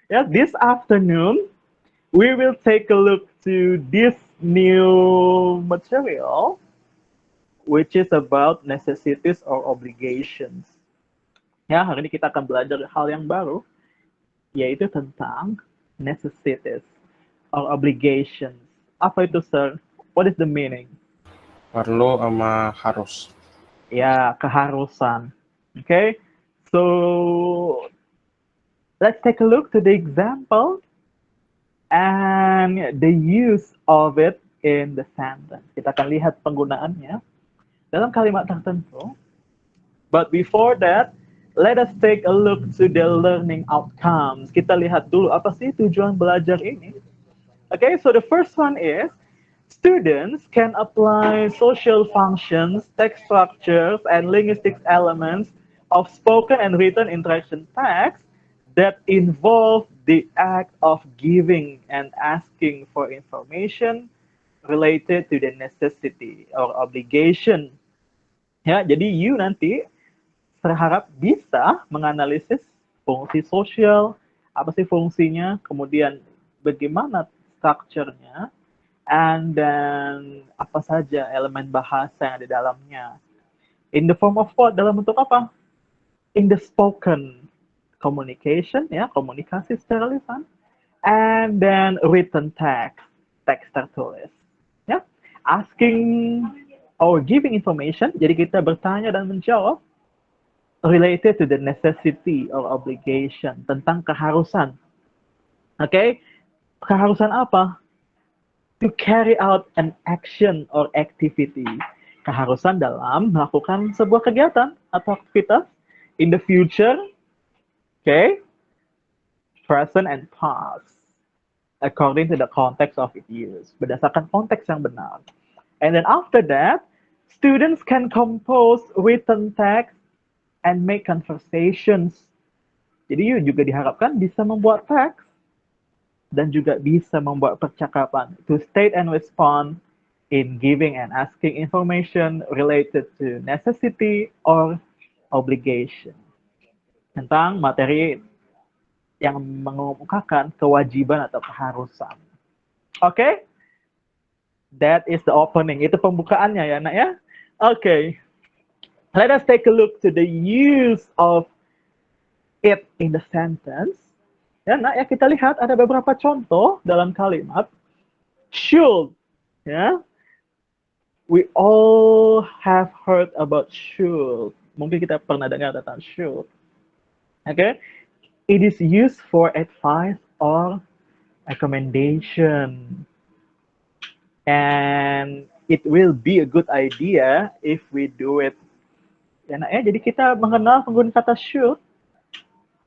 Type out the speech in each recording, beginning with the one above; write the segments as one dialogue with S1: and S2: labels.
S1: Yeah, this afternoon we will take a look to this new material, which is about necessities or obligations. Ya, hari ini kita akan belajar hal yang baru, yaitu tentang necessities or obligations. Apa itu, sir? What is the meaning?
S2: Perlu sama harus.
S1: Ya, keharusan. Okay, so let's take a look to the example and the use of it in the sentence. Kita akan lihat penggunaannya dalam kalimat tertentu. But before that, let us take a look to the learning outcomes. Kita lihat dulu apa sih tujuan belajar ini. Okay, so the first one is students can apply social functions, text structures, and linguistic elements of spoken and written interaction text that involve the act of giving and asking for information related to the necessity or obligation. Ya, jadi you nanti berharap bisa menganalisis fungsi sosial, apa sih fungsinya, kemudian bagaimana structure-nya, and then apa saja elemen bahasa yang ada di dalamnya. In the form of what? Dalam bentuk apa? In the spoken communication, ya, komunikasi secara lisan, and then written text, teks tertulis. Ya, asking or giving information, jadi kita bertanya dan menjawab related to the necessity or obligation, tentang keharusan. Oke, okay? Keharusan apa? To carry out an action or activity. Keharusan dalam melakukan sebuah kegiatan atau aktivitas in the future, okay, present and past, according to the context of its use, berdasarkan konteks yang benar. And then after that, students can compose written text and make conversations. Jadi you juga diharapkan bisa membuat teks dan juga bisa membuat percakapan to state and respond in giving and asking information related to necessity or obligation. Tentang materi yang mengemukakan kewajiban atau keharusan. Oke? Okay? That is the opening. Itu pembukaannya ya, Nak ya. Oke. Okay. Let us take a look to the use of it in the sentence. Ya, Nak ya, kita lihat ada beberapa contoh dalam kalimat. Should, ya. We all have heard about should. Mungkin kita pernah dengar tentang should. Okay? It is used for advice or recommendation. And it will be a good idea if we do it. Ya, Nak ya, jadi kita mengenal penggunaan kata should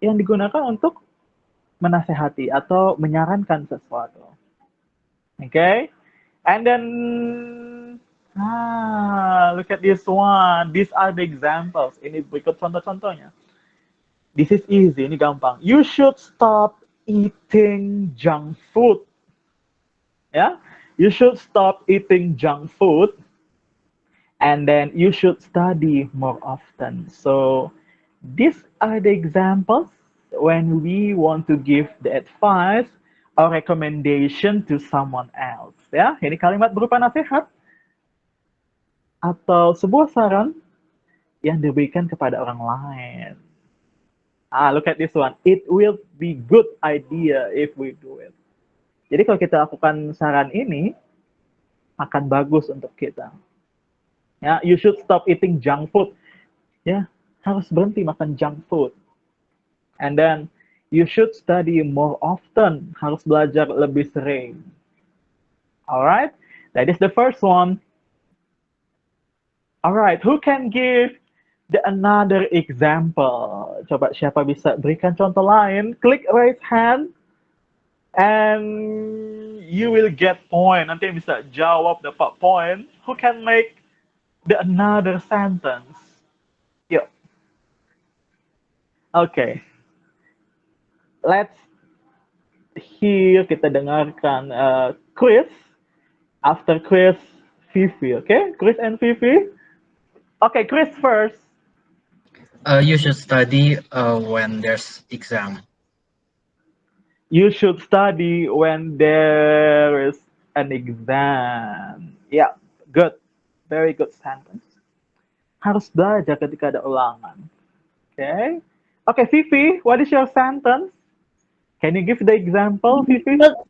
S1: yang digunakan untuk menasehati atau menyarankan sesuatu. Okay? And then, look at this one. These are the examples. Ini berikut contoh-contohnya. This is easy, ini gampang. You should stop eating junk food. Ya, you should stop eating junk food. And then you should study more often. So these are the examples when we want to give the advice or recommendation to someone else. Ya, ini kalimat berupa nasihat atau sebuah saran yang diberikan kepada orang lain. Look at this one. It will be good idea if we do it. Jadi kalau kita lakukan saran ini, akan bagus untuk kita. Ya, you should stop eating junk food. Ya, harus berhenti makan junk food. And then you should study more often. Harus belajar lebih sering. Alright, that is the first one. Alright, who can give the another example? Coba siapa bisa berikan contoh lain? Klik raise hand and you will get point. Nanti yang bisa jawab dapat point. Who can make the another sentence? Yuk. Okay. Let's hear, kita dengarkan Chris. After Chris, Vivi. Okay? Chris and Vivi. Okay, Chris first.
S3: You should study when there's exam.
S1: You should study when there is an exam. Yeah, good. Very good sentence. Harus belajar ketika ada ulangan. Okay. Okay, Vivi, what is your sentence? Can you give the example, Vivi?
S3: But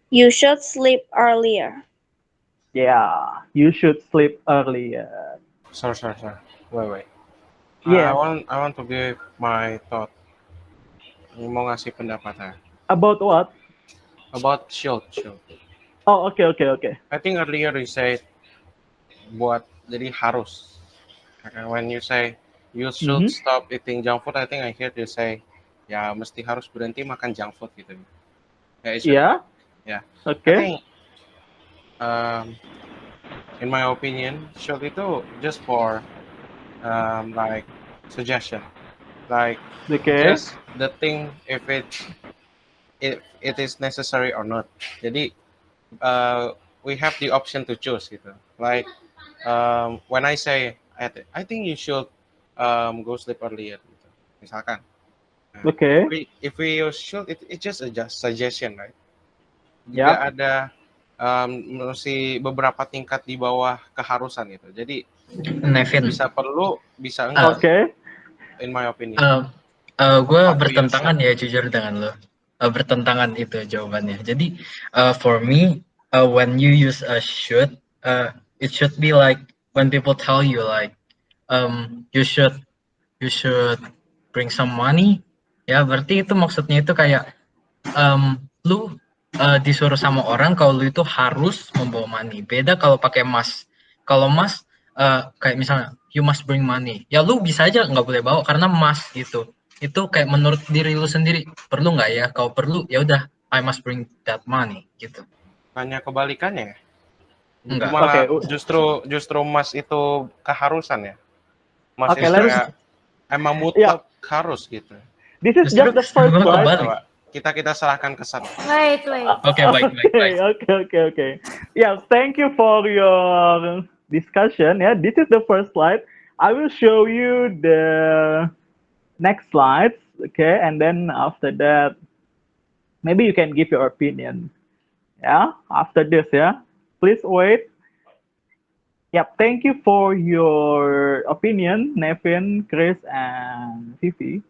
S3: you should sleep earlier.
S1: Yeah, you should sleep earlier.
S2: Sorry. Wait.
S1: Yes.
S2: I want to give my thought. Mau ngasih pendapat ya.
S1: About what?
S2: About should.
S1: Oh, okay.
S2: I think earlier you said buat jadi harus. When you say you should
S1: Mm-hmm.
S2: stop eating junk food, I think I heard you say ya mesti harus berhenti makan junk food gitu. Yeah, is it
S1: Yeah.
S2: right? Yeah. I
S1: Okay.
S2: think in my opinion, should itu just for like suggestion, like
S1: Okay.
S2: just the thing if it is necessary or not. Jadi we have the option to choose gitu. Like when I say I think you should go sleep earlier gitu. Misalkan.
S1: Okay.
S2: If we should it's just a suggestion, right? Juga
S1: Yeah.
S2: ada masih beberapa tingkat di bawah keharusan gitu. Jadi
S4: Nevin,
S2: bisa perlu, bisa enggak.
S1: Okay.
S2: In my opinion.
S4: Gue
S2: What do you
S4: bertentangan ya jujur dengan lo. Bertentangan itu jawabannya. Jadi for me, when you use a should, it should be like when people tell you like, you should bring some money. Ya berarti itu maksudnya itu kayak lu disuruh sama orang kalau lu itu harus membawa money. Beda kalau pakai must. Kalau must kayak misalnya you must bring money. Ya lu bisa aja nggak boleh bawa karena must gitu. Itu kayak menurut diri lu sendiri perlu nggak ya? Kalau perlu ya udah I must bring that money gitu.
S2: Hanya kebalikannya ya?
S4: Enggak.
S2: Malah
S1: Okay.
S2: justru mas itu keharusan ya. Mas
S1: Okay,
S2: itu
S1: let's-
S2: kayak emang mutlak harus gitu.
S1: This is
S4: Justru
S1: just the first
S4: gue
S1: slide.
S4: kebalik.
S2: Coba kita serahkan ke Sat.
S5: Wait.
S4: Oke, baik.
S1: Okay. Yeah, thank you for your discussion. Yeah, this is the first slide. I will show you the next slides. Okay, and then after that, maybe you can give your opinion. Yeah, after this. Yeah, please wait. Yep, thank you for your opinion, Nevin, Chris, and Fifi.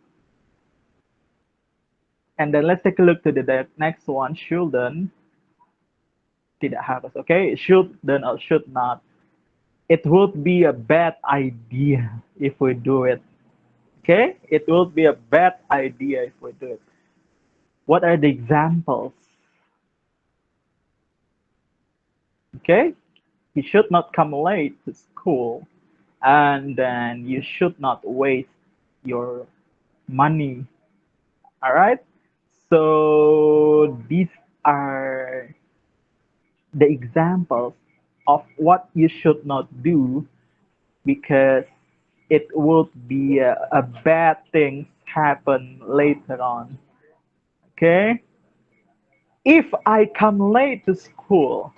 S1: And then let's take a look to the next one, shouldn't. Tidak harus, okay? Shouldn't or should not. It would be a bad idea if we do it. Okay? It would be a bad idea if we do it. What are the examples? Okay? You should not come late to school. And then you should not waste your money. All right? So these are the examples of what you should not do because it would be a bad thing happen later on. Okay? If I come late to school,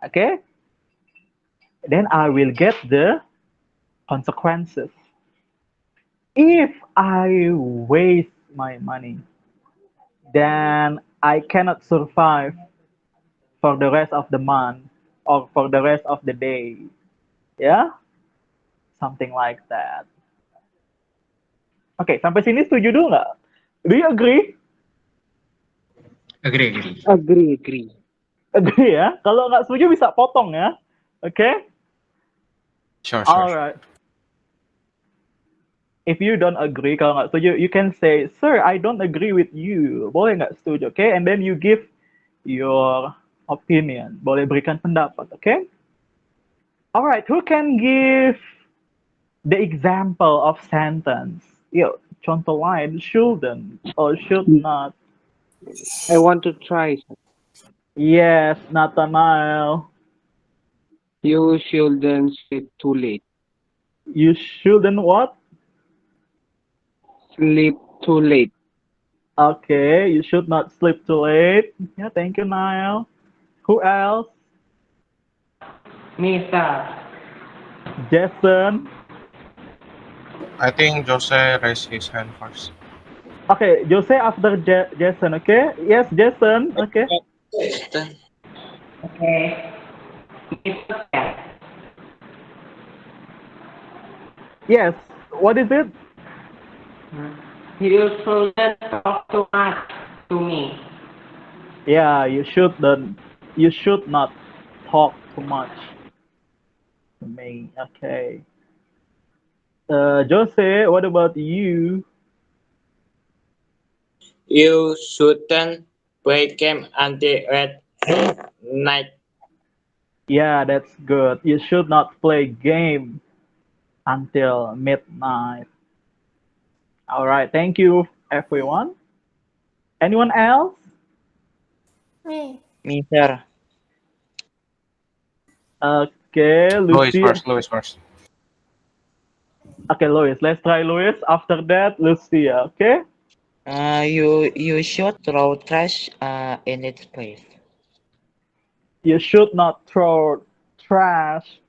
S1: okay, then I will get the consequences. If I waste my money, then I cannot survive for the rest of the month or for the rest of the day. Yeah? Something like that. Oke, sampai sini setuju dulu nggak? Do you agree?
S4: Agree.
S1: Agree ya? Kalau nggak setuju bisa potong ya. Oke?
S2: Sure.
S1: Alright. If you don't agree, kalau nggak setuju, you can say, Sir, I don't agree with you. Boleh nggak setuju, okay? And then you give your opinion. Boleh berikan pendapat, okay? Alright, who can give the example of sentence? Yuk, contoh lain, shouldn't or should not.
S6: I want to try.
S1: Yes, Nathanael.
S6: You shouldn't sleep too late.
S1: You shouldn't what?
S6: Sleep too late.
S1: Okay, you should not sleep too late. Yeah, thank you, Niall. Who else?
S6: Nisa.
S1: Jason.
S2: I think Jose raised his hand first.
S1: Okay, Jose after Jason. Okay. Yes, Jason. Okay.
S5: Okay.
S1: Yes. What is it?
S5: You shouldn't talk too much to me.
S1: Yeah, you shouldn't. You should not talk too much to me. Okay. Jose, what about you?
S7: You shouldn't play game until at night.
S1: Yeah, that's good. You should not play game until midnight. All right. Thank you, everyone. Anyone else?
S8: Me.
S9: Me, sir.
S1: Okay,
S2: Louis
S1: Lucy.
S2: first. Louis first.
S1: Okay, Louis. Let's try Louis. After that, Lucia. Okay.
S9: You should throw trash in its place.
S1: You should not throw trash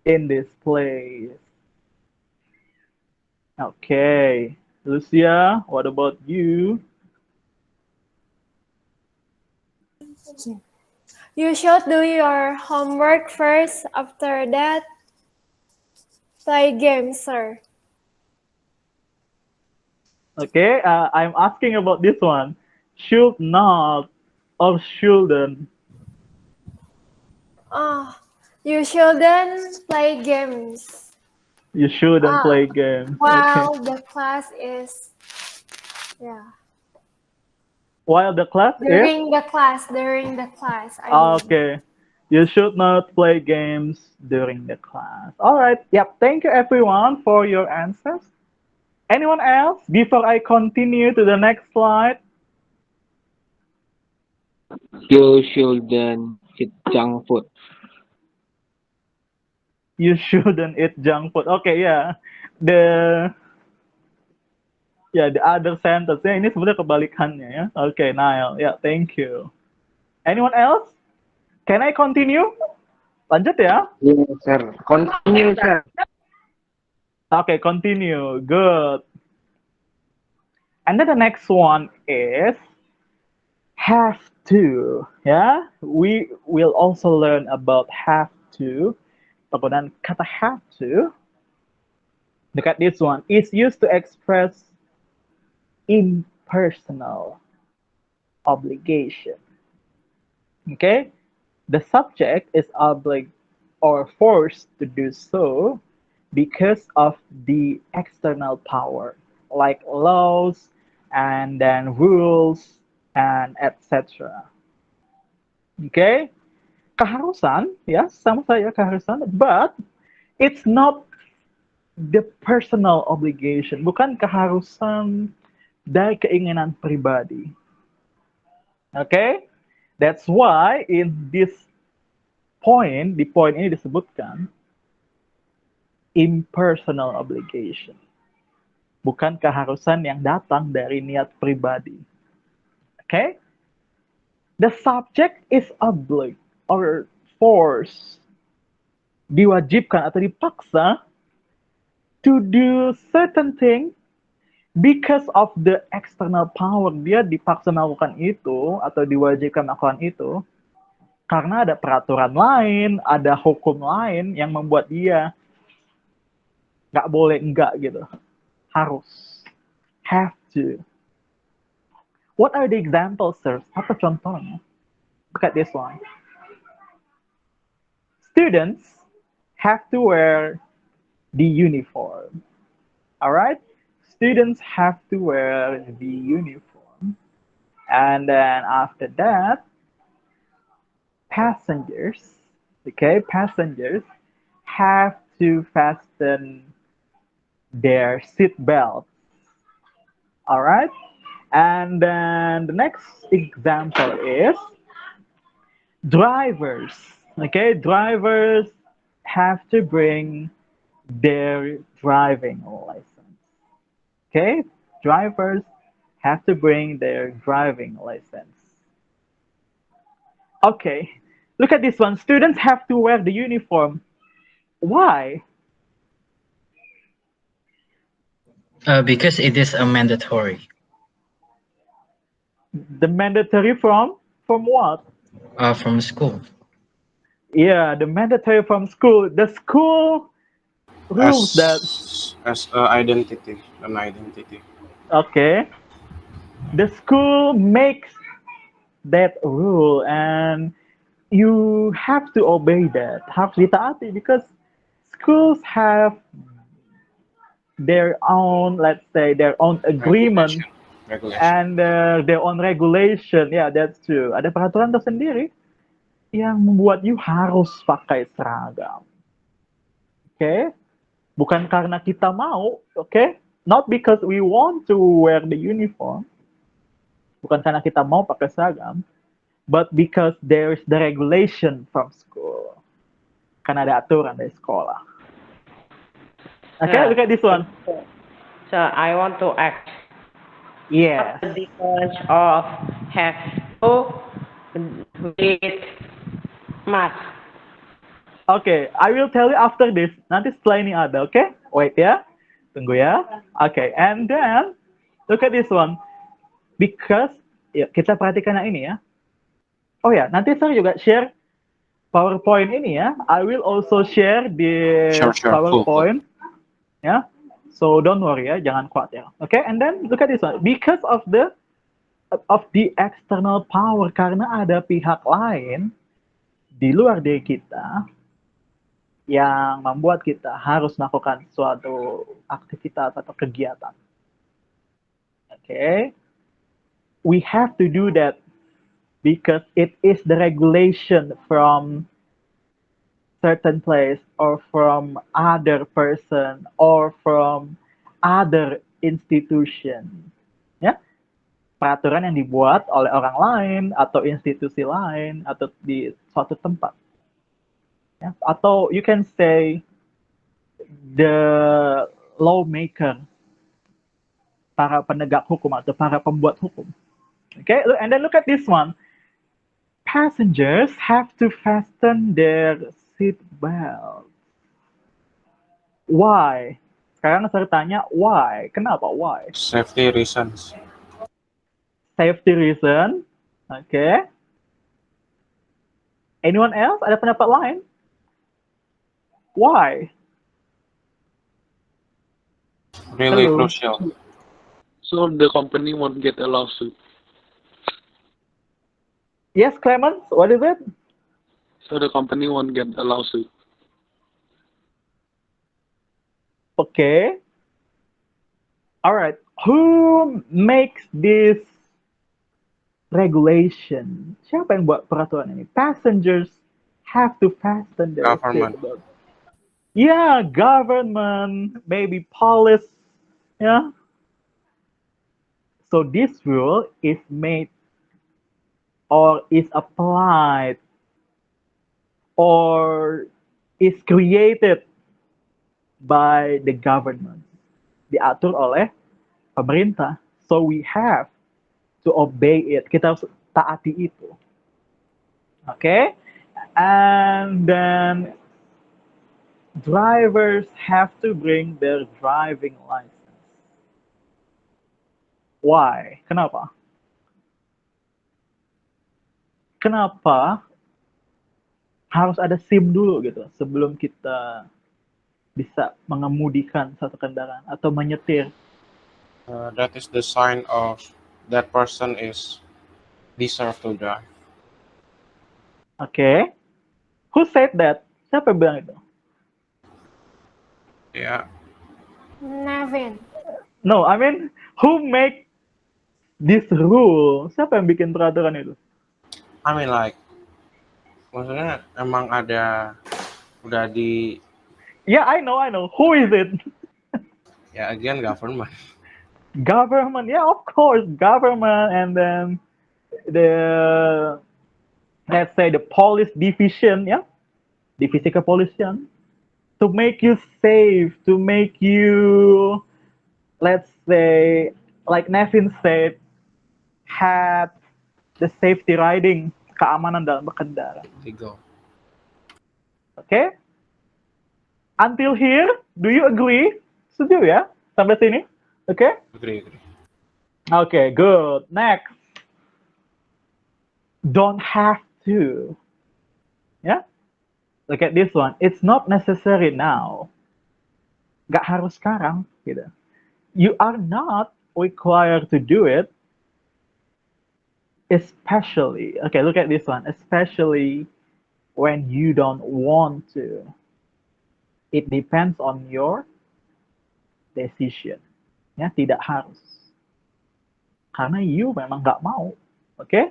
S1: in this place. Okay. Lucia, what about you?
S8: You should do your homework first. After that, play games, sir.
S1: Okay, I'm asking about this one. Should not or shouldn't?
S8: Oh, you shouldn't play games.
S1: You shouldn't
S8: Ah,
S1: play games. Okay.
S8: while the class is, yeah.
S1: While the class is?
S8: During the class, I mean.
S1: Okay. You should not play games during the class. All right. Yep. Thank you, everyone, for your answers. Anyone else? Before I continue to the next slide.
S6: You shouldn't eat junk food.
S1: You shouldn't eat junk food. Okay, yeah. The the other sentence ini sebenarnya kebalikannya ya. Okay, Niall. Yeah, thank you. Anyone else? Can I continue? Lanjut ya.
S6: Yes, sir. Continue, sir.
S1: Okay, continue. Good. And then the next one is have to. Yeah, we will also learn about have to. Penggunaan kata have to. Look at this one. It's used to express impersonal obligation. Okay, the subject is obliged or forced to do so because of the external power, like laws and then rules and etc. Okay, keharusan, ya sama saya keharusan, but it's not the personal obligation, bukan keharusan dari keinginan pribadi. Okay, that's why in this point, di poin ini disebutkan impersonal obligation. Bukan keharusan yang datang dari niat pribadi. Okay? The subject is obliged or forced. Diwajibkan atau dipaksa to do certain thing because of the external power. Dia dipaksa melakukan itu atau diwajibkan melakukan itu karena ada peraturan lain, ada hukum lain yang membuat dia nggak boleh enggak gitu. Harus. Have to. What are the examples, sir? Apa contohnya? Look at this one. Students have to wear the uniform. All right? Students have to wear the uniform. And then after that, passengers have to fasten their seat belts. All right? And then the next example is drivers. Okay, drivers have to bring their driving license. Okay, drivers have to bring their driving license. Okay, look at this one. Students have to wear the uniform. Why?
S4: Because it is a mandatory.
S1: The mandatory from what?
S4: From school.
S1: Yeah, the mandatory from school. The school rules that.
S2: As identity, an identity.
S1: Okay. The school makes that rule and you have to obey that. Harus ditaati because schools have their own, let's say, their own agreement
S2: Regulation.
S1: and their own regulation. Yeah, that's true. Ada peraturan tersendiri yang membuat you harus pakai seragam. Okay? Bukan karena kita mau, okay? Not because we want to wear the uniform. Bukan karena kita mau pakai seragam, but because there is the regulation from school. Karena ada aturan dari sekolah. Okay,
S5: Yeah.
S1: look at this one.
S5: So I want to ask,
S1: Yes.
S5: the difference of have to with must?
S1: Okay, I will tell you after this. Nanti setelah ini ada, okay? Wait ya. Tunggu ya. Okay, and then look at this one. Because ya, kita perhatikan yang ini ya. Oh ya, nanti saya juga share PowerPoint ini ya. I will also share the
S2: Sure.
S1: PowerPoint. Ya. So don't worry ya, jangan khawatir. Okay, and then look at this one. Because of the external power, karena ada pihak lain di luar diri kita yang membuat kita harus melakukan suatu aktivitas atau kegiatan. Okay, we have to do that because it is the regulation from certain place or from other person or from other institution. Ya, peraturan yang dibuat oleh orang lain atau institusi lain atau di suatu tempat. Ya, atau you can say the lawmaker, para penegak hukum atau para pembuat hukum. Okay, and then look at this one. Passengers have to fasten their seat belt. Why? Sekarang saya tanya why? Kenapa why?
S2: Safety reasons.
S1: Safety reason. Okay. Anyone else? Ada pendapat lain? Why?
S2: Really
S1: Hello.
S2: crucial.
S6: So the company won't get a lawsuit.
S1: Yes, Clemens, what is it?
S6: So the company won't get a lawsuit.
S1: Okay. All right. Who makes this regulation? Siapa yang buat peraturan ini? Passengers have to fasten their
S2: Government.
S1: seatbelt. Yeah, government, maybe police. Yeah. So this rule is made or is applied or is created by the government. Diatur oleh pemerintah. So we have to obey it. Kita harus taati itu. Okay? And then drivers have to bring their driving license. Why? Kenapa? Kenapa harus ada SIM dulu gitu sebelum kita bisa mengemudikan satu kendaraan atau menyetir?
S2: That is the sign of that person is deserve to drive.
S1: Okay. Who said that? Siapa yang bilang itu?
S2: Yeah.
S8: Navin.
S1: No, I mean, who make this rule? Siapa yang bikin peraturan itu?
S2: I mean like, maksudnya emang ada udah di
S1: Yeah, I know. Who is it?
S2: ya again government.
S1: Government, yeah, of course, government, and then the, let's say, the police division, yeah, divisi kepolisian, to make you safe, to make you, let's say, like Nevin said, have the safety riding, keamanan dalam berkendara.
S2: Legal.
S1: Okay? Until here, do you agree? Setuju ya? Sampai sini? Okay?
S2: Agree.
S1: Okay, good. Next. don't have to. Ya, look at this one. It's not necessary now. Gak harus sekarang, gitu. You are not required to do it, especially. Okay, look at this one. Especially when you don't want to. It depends on your decision. Ya, tidak harus. Karena you memang nggak mau. Oke? Okay?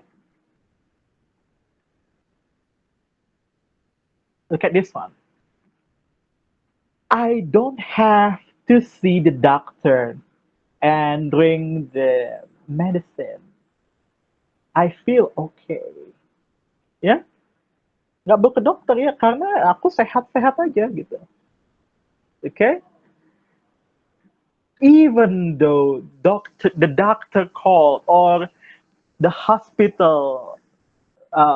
S1: Look at this one. I don't have to see the doctor and drink the medicine. I feel okay. Ya? Nggak perlu ke dokter ya, karena aku sehat-sehat aja gitu. Oke? Okay? Even though the doctor called or the hospital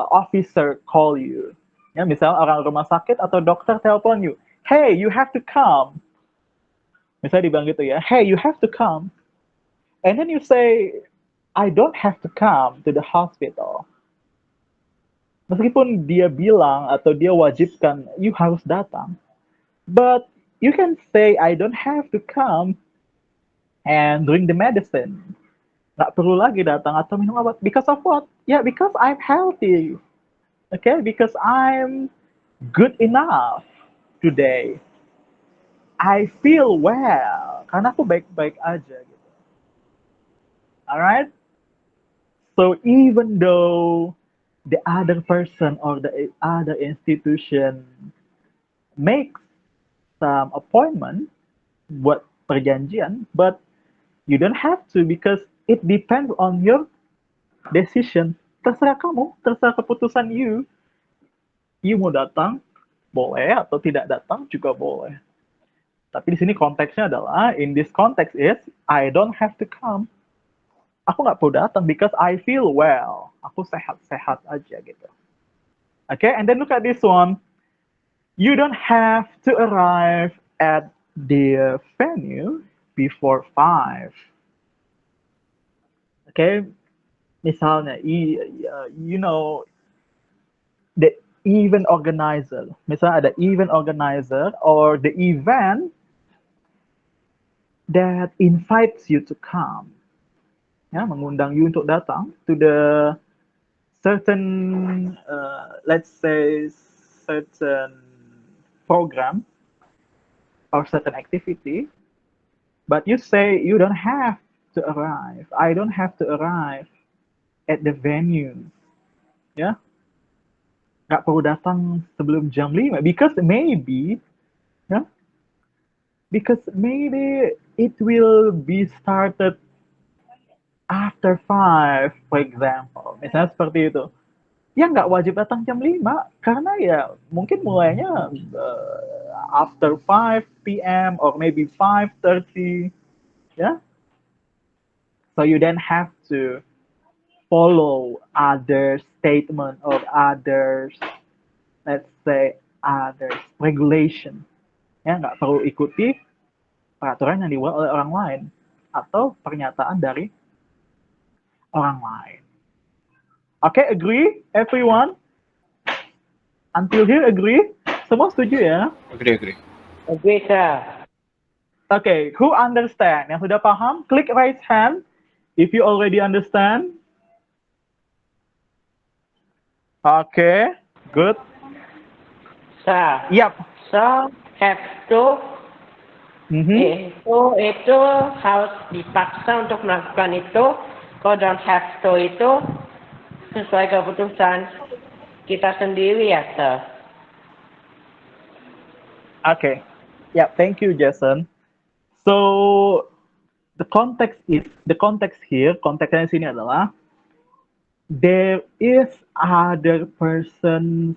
S1: officer call you. Ya, misalnya orang rumah sakit atau dokter telepon you. Hey, you have to come. Misalnya dibilang gitu ya. Hey, you have to come. And then you say, I don't have to come to the hospital. Meskipun dia bilang atau dia wajibkan, you harus datang. But you can say, I don't have to come and drink the medicine. Nggak perlu lagi datang atau minum obat. Because of what? Yeah, because I'm healthy. Okay, because I'm good enough today. I feel well. Karena aku baik-baik aja gitu. Alright? So even though the other person or the other institution makes some appointment buat perjanjian, but you don't have to because it depends on your decision. Terserah kamu, terserah keputusan you. You mau datang, boleh, atau tidak datang juga boleh. Tapi di sini konteksnya adalah, in this context is, I don't have to come. Aku nggak perlu datang because I feel well. Aku sehat-sehat aja gitu. Okay, and then look at this one. You don't have to arrive at the venue before 5. Okay, misalnya, you know, the event organizer. Misalnya ada event organizer or the event that invites you to come. Ya, mengundang you untuk datang to the certain, let's say, certain program or certain activity, but you say you don't have to arrive. I don't have to arrive at the venue. Ya, nggak perlu datang sebelum jam 5 because maybe, ya, because maybe it will be started after 5, for example. Misalnya seperti itu. Ya nggak wajib datang jam 5 karena ya mungkin mulainya after 5 p.m. or maybe 5:30. Ya. So you then have to follow other statement or others, let's say, others regulation. Ya, nggak perlu ikuti peraturan yang dibuat oleh orang lain atau pernyataan dari orang lain. Okay, agree everyone? Until here agree? Semua setuju ya?
S2: Agree.
S5: Agree, sir.
S1: Okay, who understand? Yang sudah paham, click raise hand if you already understand. Okay, good.
S5: Sir.
S1: Yep.
S5: So, have to
S1: Mhm.
S5: itu harus dipaksa untuk melakukan itu. Kalau don't have to itu sesuai keputusan kita sendiri ya, sir.
S1: Okay. Yeah, thank you, Jason. So the context here, konteksnya di sini adalah there is other person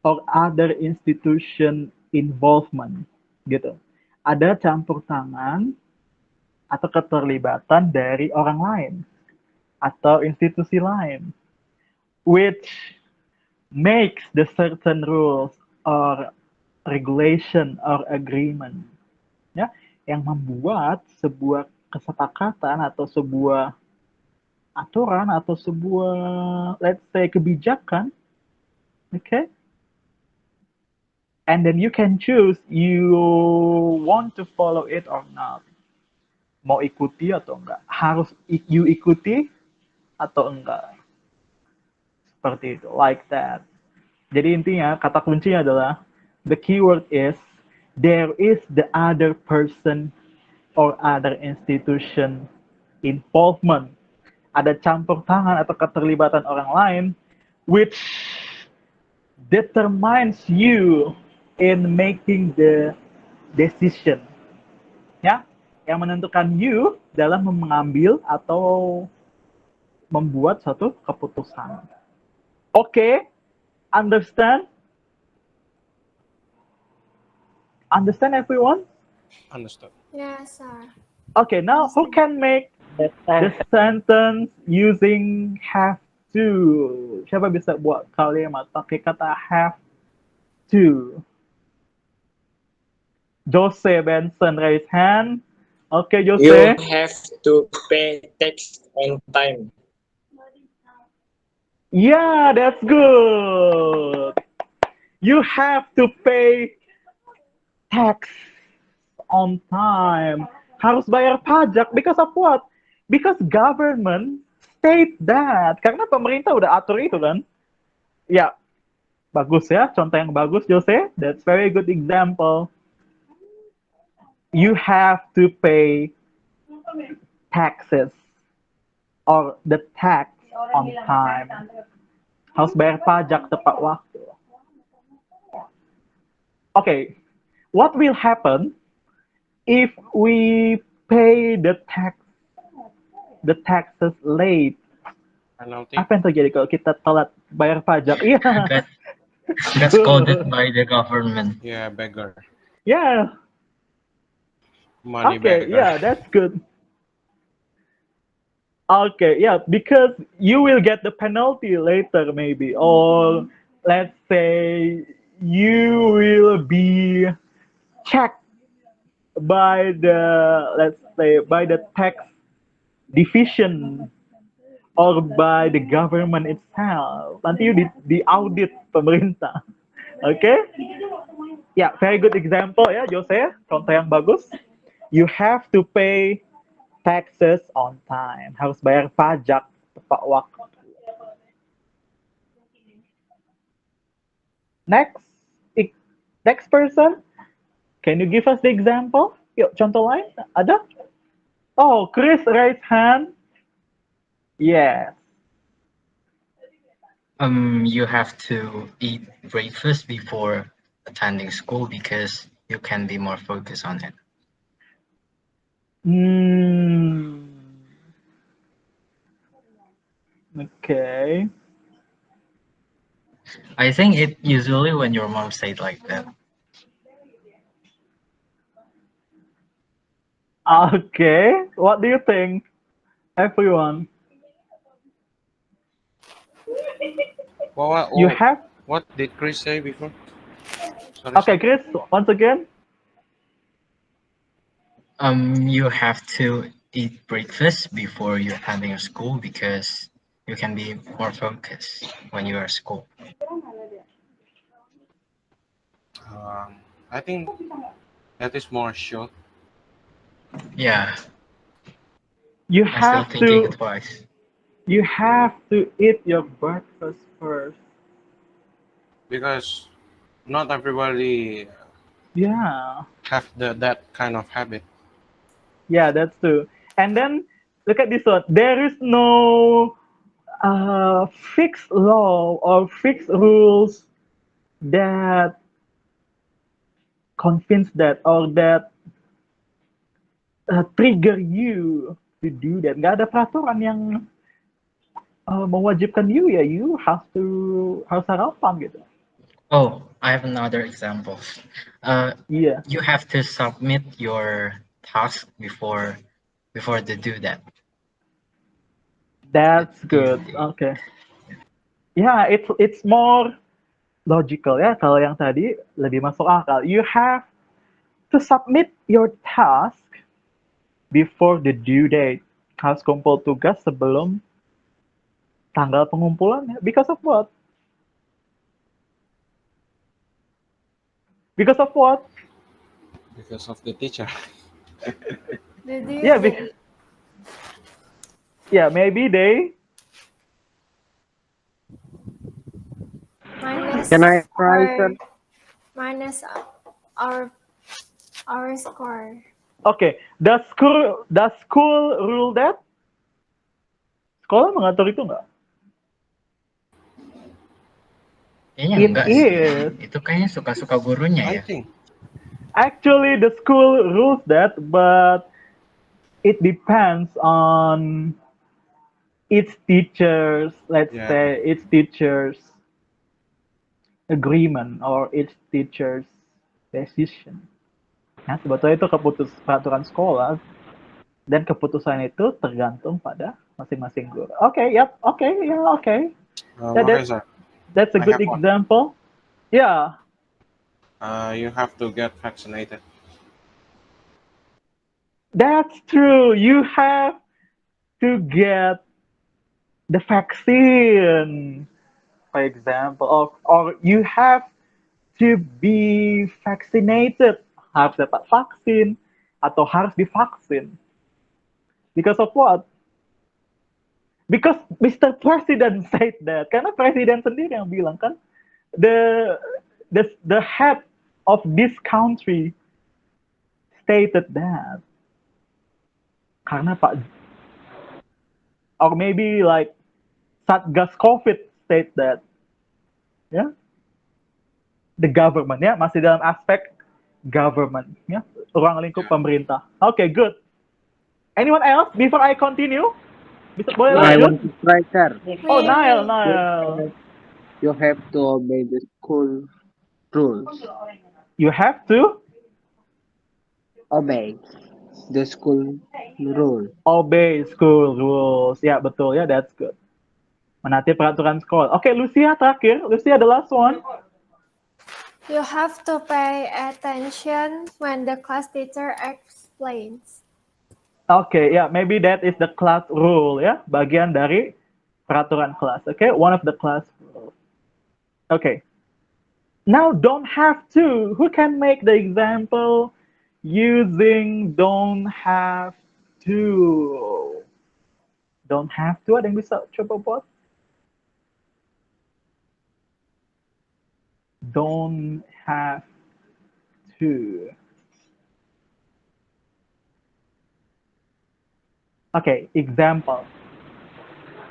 S1: or other institution involvement gitu. Ada campur tangan atau keterlibatan dari orang lain atau institusi lain which makes the certain rules or regulation or agreement, ya, yang membuat sebuah kesepakatan atau sebuah aturan atau sebuah, let's say, kebijakan, okay? And then you can choose you want to follow it or not. Mau ikuti atau enggak? Harus you ikuti atau enggak? Seperti itu, like that. Jadi intinya kata kuncinya adalah the keyword is there is the other person or other institution involvement. Ada campur tangan atau keterlibatan orang lain which determines you in making the decision. Ya, yang menentukan you dalam mengambil atau membuat suatu keputusan. Oke, understand? Understand everyone?
S2: Understood.
S8: Yes, sir.
S1: Okay, now who can make the sentence using have to? Siapa bisa buat kalimat pakai kata have to? Jose Benson raise hand. Okay,
S7: You
S1: Jose.
S7: have to pay tax on time.
S1: Yeah, that's good. You have to pay tax on time. Harus bayar pajak because of what? Because government state that. Karena pemerintah udah atur itu kan. Ya, bagus ya. Contoh yang bagus, Jose. That's very good example. You have to pay taxes or the tax on time. Harus bayar pajak tepat waktu. Okay, what will happen if we pay the taxes late?
S2: Penalty.
S1: Apa yang terjadi kalau kita telat bayar pajak? Iya.
S4: Got scolded by the government.
S2: Yeah, beggar.
S1: Yeah.
S2: Money
S1: Okay,
S2: beggar.
S1: yeah, that's good. Okay, yeah, because you will get the penalty later, maybe, or let's say you will be checked by the, let's say, by the tax division or by the government itself. Nanti you di audit pemerintah. Okay? Yeah, very good example ya, Jose. Contoh yang bagus. You have to pay taxes on time. Harus bayar pajak tepat waktu. Next person. Can you give us the example? Yuk, contoh lain ada? Oh, Chris raise hand. Yes.
S4: You have to eat breakfast before attending school because you can be more focused on it.
S1: Okay.
S4: I think it usually when your mom said like that.
S1: Okay. What do you think, everyone? You have.
S2: What did Chris say before? Sorry,
S1: Okay, Chris. Once again.
S4: You have to eat breakfast before you're having a school because you can be more focused when you are at school.
S2: I think that is more short.
S4: Yeah.
S1: You
S4: I'm
S1: have
S4: still thinking
S1: to.
S4: twice.
S1: You have to eat your breakfast first.
S2: Because not everybody have that kind of habit.
S1: Yeah, that's true. And then look at this one. There is no fixed law or fixed rules that convince that or that trigger you to do that. Nggak ada peraturan yang mewajibkan you harus harapan gitu.
S4: Oh, I have another example.
S1: Yeah.
S4: You have to submit your task before they do that.
S1: That's good. Okay. Yeah, it's more logical ya. Kalau yang tadi lebih masuk akal. You have to submit your task before the due date. Harus kumpul tugas sebelum Tanggal pengumpulannya. Because of what? Because of what?
S2: Because of the teacher.
S8: Did you
S1: Yeah, yeah, maybe they.
S8: minus
S6: Can I try, sir?
S8: minus our our score?
S1: Okay, does school rule that? Sekolah mengatur itu nggak?
S4: Kayaknya
S1: It
S4: enggak sih.
S1: is.
S4: Itu kayaknya suka-suka gurunya
S2: I
S4: ya.
S2: think.
S1: Actually, the school rules that, but it depends on its teachers, let's
S2: Yeah.
S1: say its teachers agreement or its teachers decision. Nah, sebetulnya itu peraturan sekolah dan keputusan itu tergantung pada masing-masing guru. Okay, yep, okay, yeah, okay. Yeah,
S2: Okay, sir.
S1: that's a
S2: I
S1: good
S2: have one.
S1: example. Yeah.
S2: You have to get vaccinated.
S1: That's true. You have to get the vaccine, for example, or you have to be vaccinated. Harus dapat vaksin atau harus divaksin. Because of what? Because Mr. President said that. Karena presiden sendiri yang bilang kan, the head of this country stated that. Karena Pak, or maybe like Satgas COVID state that. Ya, the government ya, masih dalam aspek government ya, ruang lingkup pemerintah. Okay, good. Anyone else before I continue? Boleh
S6: I
S1: lanjut?
S6: want to try, sir.
S1: Oh, Nail.
S6: You have to obey the school rules.
S1: You have to
S6: Obey the school rule.
S1: obey school rules. Ya, betul ya, that's good. Menaati peraturan sekolah. Oke, Lucia terakhir. Lucia the last one.
S8: You have to pay attention when the class teacher explains.
S1: Oke, ya, maybe that is the class rule ya, bagian dari peraturan kelas. Oke, one of the class rules. Okay. Now don't have to. Who can make the example using don't have to? Don't have to. Ada yang bisa coba buat? Don't have to. Okay, example.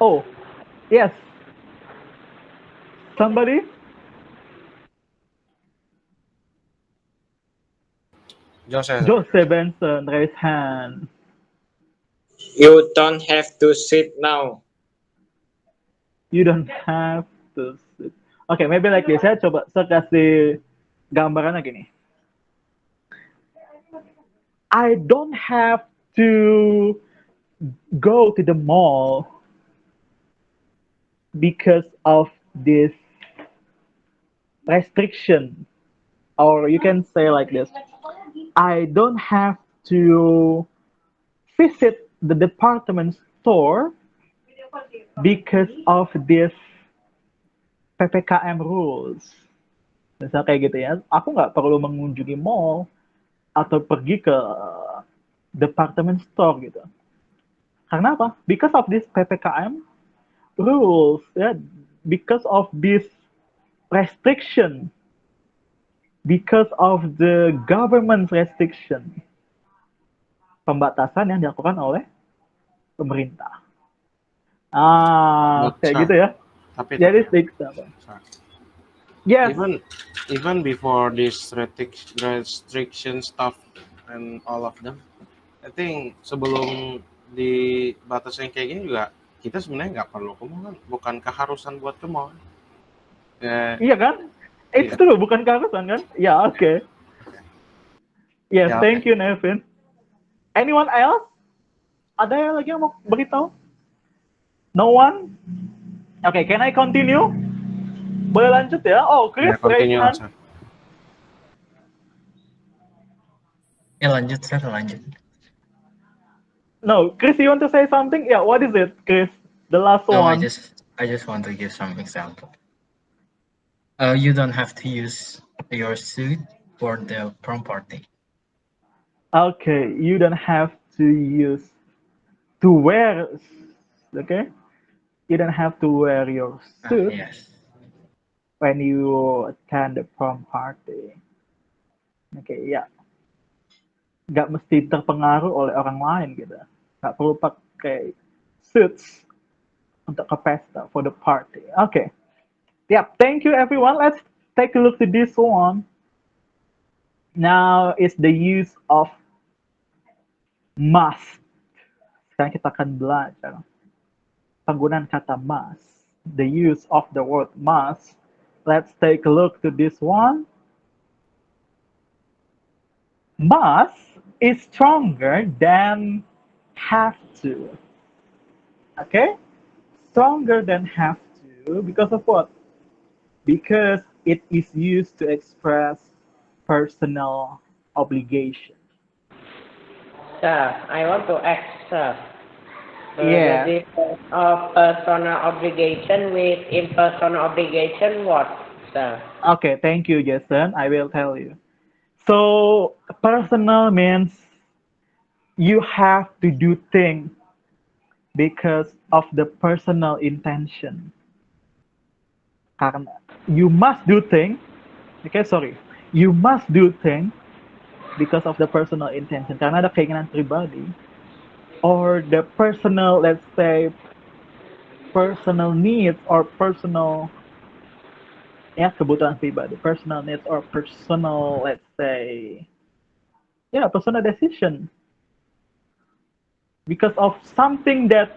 S1: Oh, yes. Somebody?
S2: Joseph.
S1: Joseph Benson, raise hand.
S7: You don't have to sit now.
S1: You don't have to sit. Okay, maybe like this ya. Coba saya kasih gambarannya gini. I don't have to go to the mall because of this restriction. Or you can say like this. I don't have to visit the department store because of this PPKM rules. Misal kayak gitu ya. Aku nggak perlu mengunjungi mall atau pergi ke department store gitu. Karena apa? Because of this PPKM rules, ya, because of this restriction, because of the government restriction, pembatasan yang dilakukan oleh pemerintah. Kayak gitu ya.
S2: Tapi
S1: Jadi yes.
S2: Even before this restriction stuff and all of them, I think sebelum dibatasin kayak gini juga kita sebenarnya nggak perlu ke mall, kan? Bukan keharusan buat ke mall.
S1: Iya kan? It's true, bukan keharusan kan? Ya, oke. Yes, thank you, Nevin. Anyone else? Ada yang lagi yang mau beritahu? No one? Okay, can I continue? Boleh lanjut ya? Oh, Chris, raise hand.
S4: Ya lanjut, sir, lanjut.
S1: No, Chris, you want to say something? Yeah, what is it, Chris? The last one.
S4: I just I just want to give some example. You don't have to use your suit for the prom party.
S1: Okay, you don't have to wear, okay? You don't have to wear your suit
S4: Yes.
S1: when you attend the prom party. Oke, ya. Nggak mesti terpengaruh oleh orang lain gitu. Nggak perlu pakai suits untuk ke pesta for the party. Okay. Yep. Thank you everyone. Let's take a look to this one. Now is the use of must. Sekarang kita akan belajar penggunaan kata must. The use of the word must. Let's take a look to this one. Must is stronger than have to. Okay? Stronger than have to because of what? Because it is used to express personal obligation.
S5: Sir, I want to ask, sir.
S1: Yeah.
S5: The difference of personal obligation with impersonal obligation, what, sir?
S1: Okay, thank you, Jason. I will tell you. So, personal means you have to do things because of the personal intention. Karena you must do things. Okay, sorry. You must do things because of the personal intention. Karena ada keinginan pribadi. Or the personal, let's say, personal needs or personal, ya, kebutuhan pribadi. Personal needs or personal, let's say, yeah, personal decision. Because of something that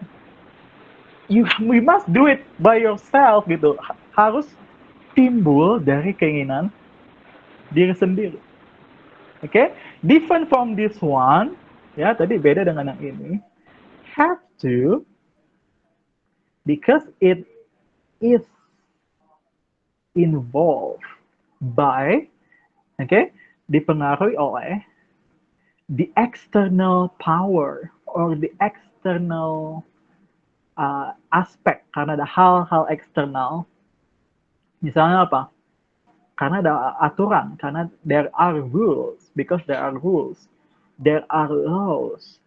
S1: we must do it by yourself gitu. Harus timbul dari keinginan diri sendiri. Okay? Different from this one, ya, tadi beda dengan yang ini. Have to, because it is involved by, okay, dipengaruhi oleh the external power or the external aspek, karena ada hal-hal eksternal. Misalnya apa? Karena ada aturan, karena there are rules, because there are rules, there are laws,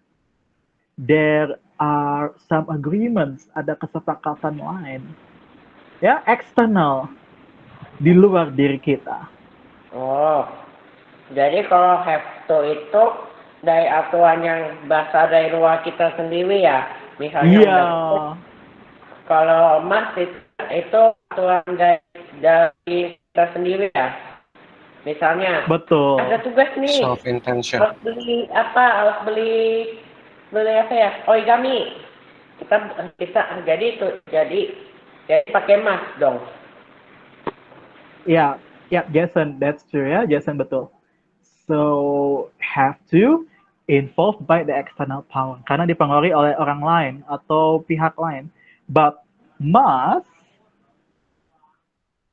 S1: there are some agreements, ada kesepakatan lain. Ya, eksternal, di luar diri kita.
S5: Oh, jadi kalau have to itu dari aturan yang berasal dari luar kita sendiri ya? Misalnya
S1: Iya.
S5: kalau must itu aturan dari kita sendiri ya? Misalnya
S1: Betul.
S5: ada tugas nih,
S2: Self intention.
S5: harus beli apa? Harus beli apa ya? Origami. Kita jadi itu jadi pakai must dong.
S1: Ya, ya, Jason, that's true ya, Jason, betul. So, have to involved by the external power, karena dipengaruhi oleh orang lain atau pihak lain. But must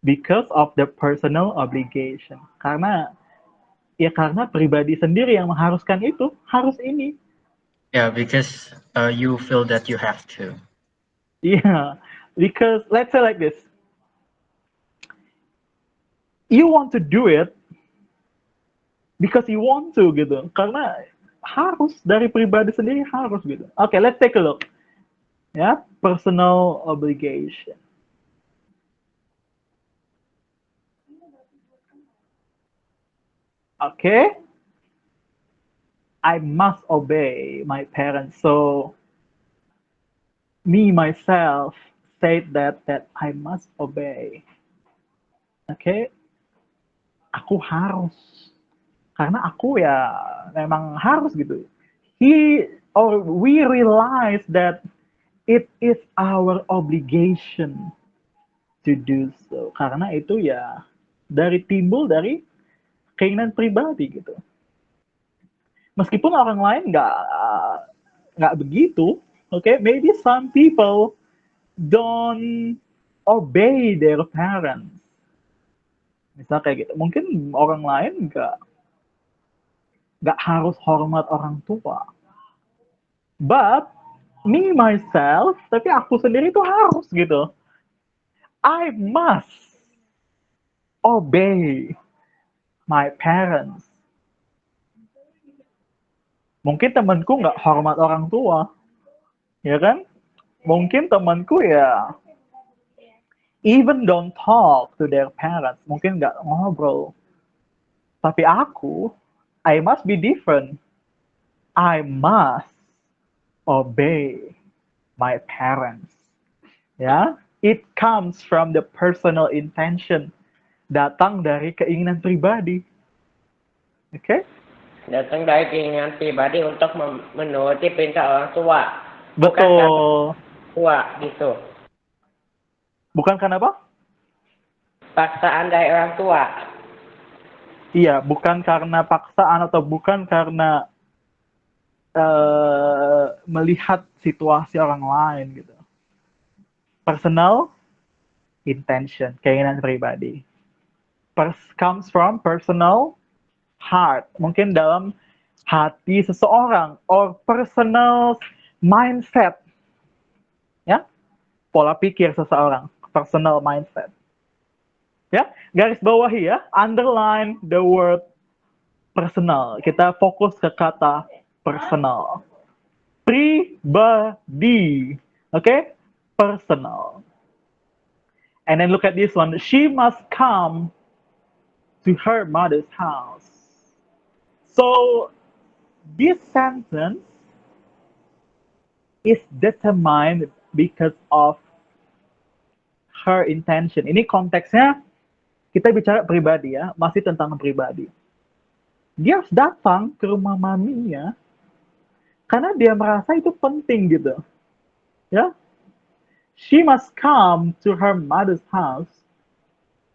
S1: because of the personal obligation. Karena pribadi sendiri yang mengharuskan itu, harus ini.
S4: Yeah, because you feel that you have to.
S1: Yeah, because let's say like this. You want to do it because you want to gitu. Karena harus, dari pribadi sendiri harus gitu. Okay, let's take a look. Ya, personal obligation. Okay. I must obey my parents. So me myself said that I must obey. Okay. Aku harus. Karena aku ya memang harus gitu. We realize that it is our obligation to do so. Karena itu ya timbul dari keinginan pribadi gitu. Meskipun orang lain nggak begitu, okay? Maybe some people don't obey their parents. Misal kayak gitu. Mungkin orang lain nggak harus hormat orang tua. But me myself, tapi aku sendiri tuh harus gitu. I must obey my parents. Mungkin temanku nggak hormat orang tua, ya kan? Mungkin temanku ya even don't talk to their parents. Mungkin nggak ngobrol. Tapi aku, I must be different. I must obey my parents. Ya, it comes from the personal intention. Datang dari keinginan pribadi. Oke?
S5: Datang dari keinginan pribadi untuk menuruti perintah orang tua. Bukan
S1: Betul.
S5: karena tua gitu.
S1: Bukan karena apa?
S5: Paksaan dari orang tua.
S1: Iya, bukan karena paksaan atau bukan karena melihat situasi orang lain gitu. Personal intention, keinginan pribadi. Comes from personal heart. Mungkin dalam hati seseorang or personal mindset. Ya, pola pikir seseorang, personal mindset. Ya, garis bawahi ya, underline the word personal. Kita fokus ke kata personal. Pribadi. Okay? Personal. And then look at this one. She must come to her mother's house. So, this sentence is determined because of her intention. Ini konteksnya kita bicara pribadi ya, masih tentang pribadi. Dia harus datang ke rumah maminya karena dia merasa itu penting gitu. Ya. She must come to her mother's house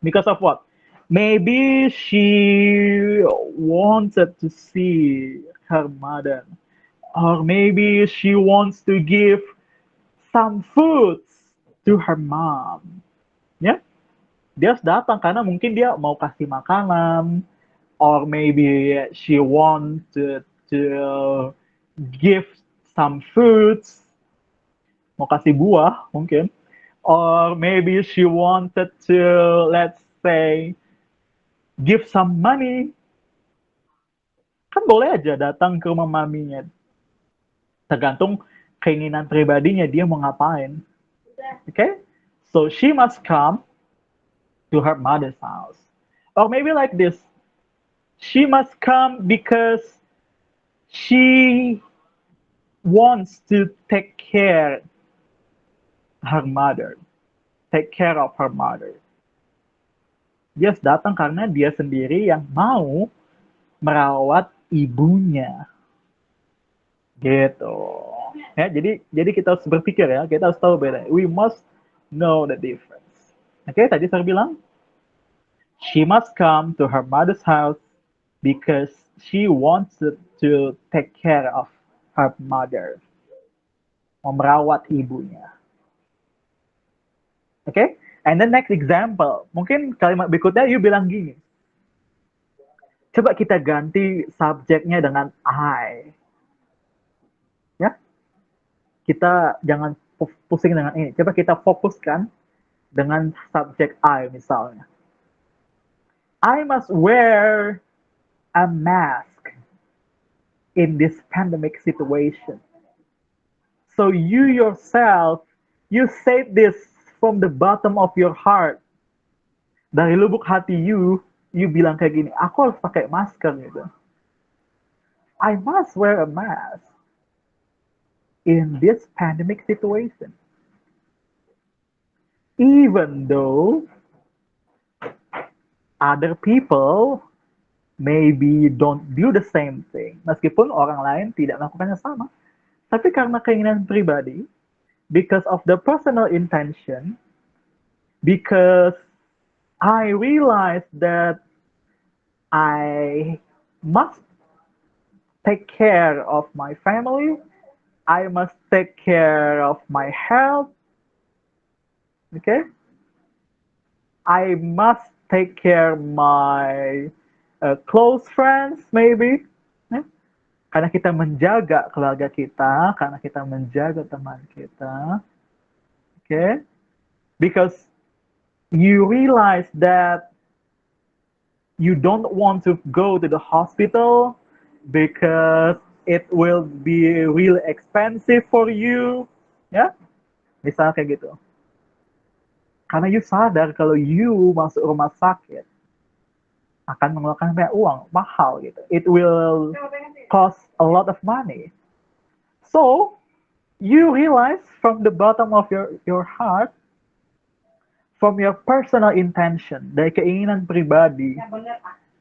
S1: because of what? Maybe she wanted to see her mother. Or maybe she wants to give some foods to her mom. Ya. Dia harus datang karena mungkin dia mau kasih makanan. Or maybe she wanted to give some foods. Mau kasih buah mungkin. Or maybe she wanted to, let's say, give some money. Kan boleh aja datang ke rumah maminya. Tergantung keinginan pribadinya dia mau ngapain. Okay? So she must come to her mother's house. Or maybe like this. She must come because she wants to take care her mother. Take care of her mother. Dia datang karena dia sendiri yang mau merawat ibunya. Gitu. Ya, jadi kita harus berpikir ya, kita harus tahu beda. We must know the difference. Oke, tadi saya bilang she must come to her mother's house because she wants to take care of her mother. Merawat ibunya. Oke? And the next example, mungkin kalimat berikutnya you bilang gini. Coba kita ganti subjeknya dengan I. Ya? Kita jangan pusing dengan ini. Coba kita fokuskan dengan subjek I misalnya. I must wear a mask in this pandemic situation. So you yourself, you say this from the bottom of your heart. Dari lubuk hati you bilang kayak gini, aku harus pakai masker gitu. I must wear a mask in this pandemic situation. Even though other people maybe don't do the same thing. Meskipun orang lain tidak melakukannya sama. Tapi karena keinginan pribadi, because of the personal intention, because I realize that I must take care of my family, I must take care of my health, okay? I must take care my close friends maybe. Karena kita menjaga keluarga kita, karena kita menjaga teman kita. Okay? Because you realize that you don't want to go to the hospital because it will be really expensive for you, ya, misal kayak gitu. Karena you sadar kalau you masuk rumah sakit akan mengeluarkan banyak uang, mahal gitu. It will cost a lot of money. So, you realize from the bottom of your heart, from your personal intention, dari keinginan pribadi,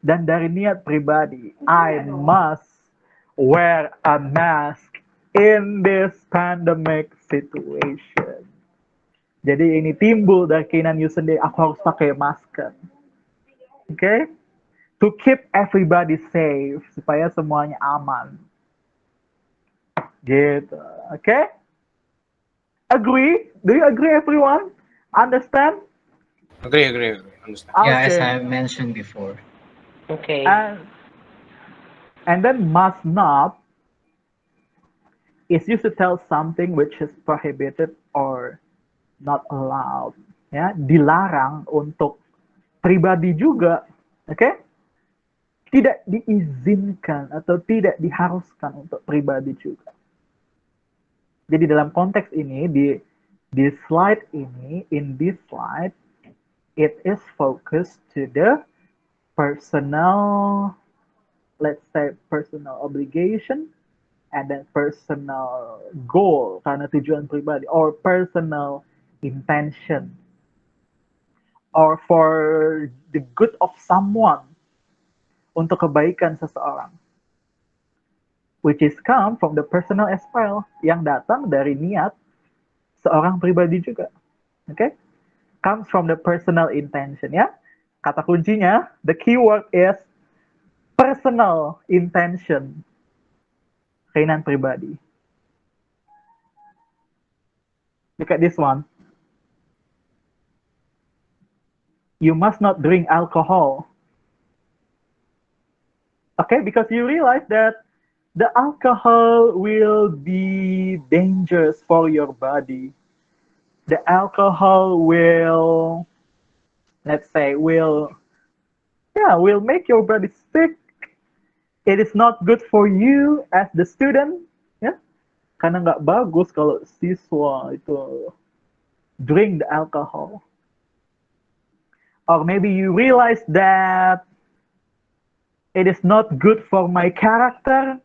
S1: dan dari niat pribadi, I must wear a mask in this pandemic situation. Jadi ini timbul dari keinginan you sendiri, aku harus pakai masker. Okay? To keep everybody safe, supaya semuanya aman. Gitu. Okay? Agree? Do you agree, everyone? Understand?
S2: Agree. Understand.
S4: Yeah, as
S1: Okay.
S4: I mentioned before.
S5: Okay.
S1: And then must not is used to tell something which is prohibited or not allowed. Ya, dilarang untuk pribadi juga. Oke? Tidak diizinkan atau tidak diharuskan untuk pribadi juga. Jadi dalam konteks ini, di slide ini, in this slide, it is focused to the personal, let's say personal obligation, and then personal goal, karena tujuan pribadi, or personal intention, or for the good of someone, untuk kebaikan seseorang, which is come from the personal as well, yang datang dari niat seorang pribadi juga. Okay? Comes from the personal intention, ya. Kata kuncinya, the keyword is personal intention. Keinginan pribadi. Look at this one. You must not drink alcohol. Okay, because you realize that the alcohol will be dangerous for your body. The alcohol will, let's say, will make your body sick. It is not good for you as the student, ya. Karena nggak bagus kalau siswa itu drink the alcohol. Or maybe you realize that it is not good for my character.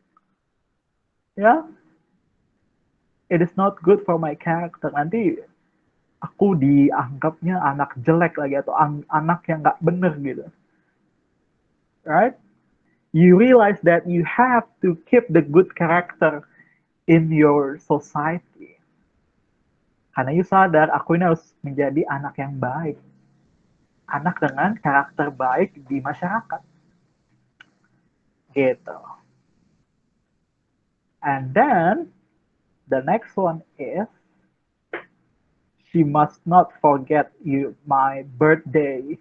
S1: Ya, it is not good for my character. Nanti aku dianggapnya anak jelek lagi atau anak yang nggak bener gitu. Right? You realize that you have to keep the good character in your society. Karena you sadar, aku ini harus menjadi anak yang baik. Anak dengan karakter baik di masyarakat. Gitu. And then, the next one is, she must not forget my birthday.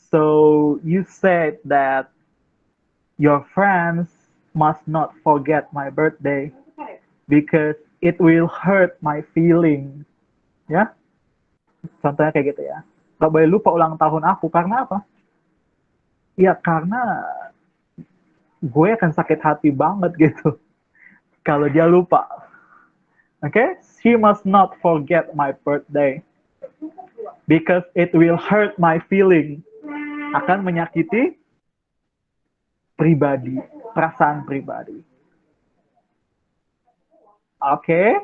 S1: So, you said that your friends must not forget my birthday because it will hurt my feelings. Ya? Contohnya kayak gitu ya. Gak boleh lupa ulang tahun aku. Karena apa? Ya, karena gue akan sakit hati banget gitu kalau dia lupa. Okay? She must not forget my birthday because it will hurt my feeling. Akan menyakiti pribadi, perasaan pribadi. Okay?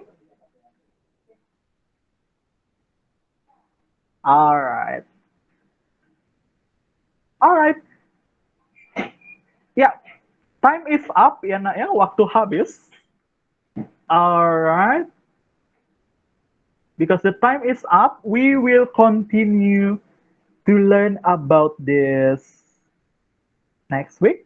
S1: Alright. Alright. Ya, time is up ya nak ya, waktu habis. Alright. Because the time is up, we will continue to learn about this next week.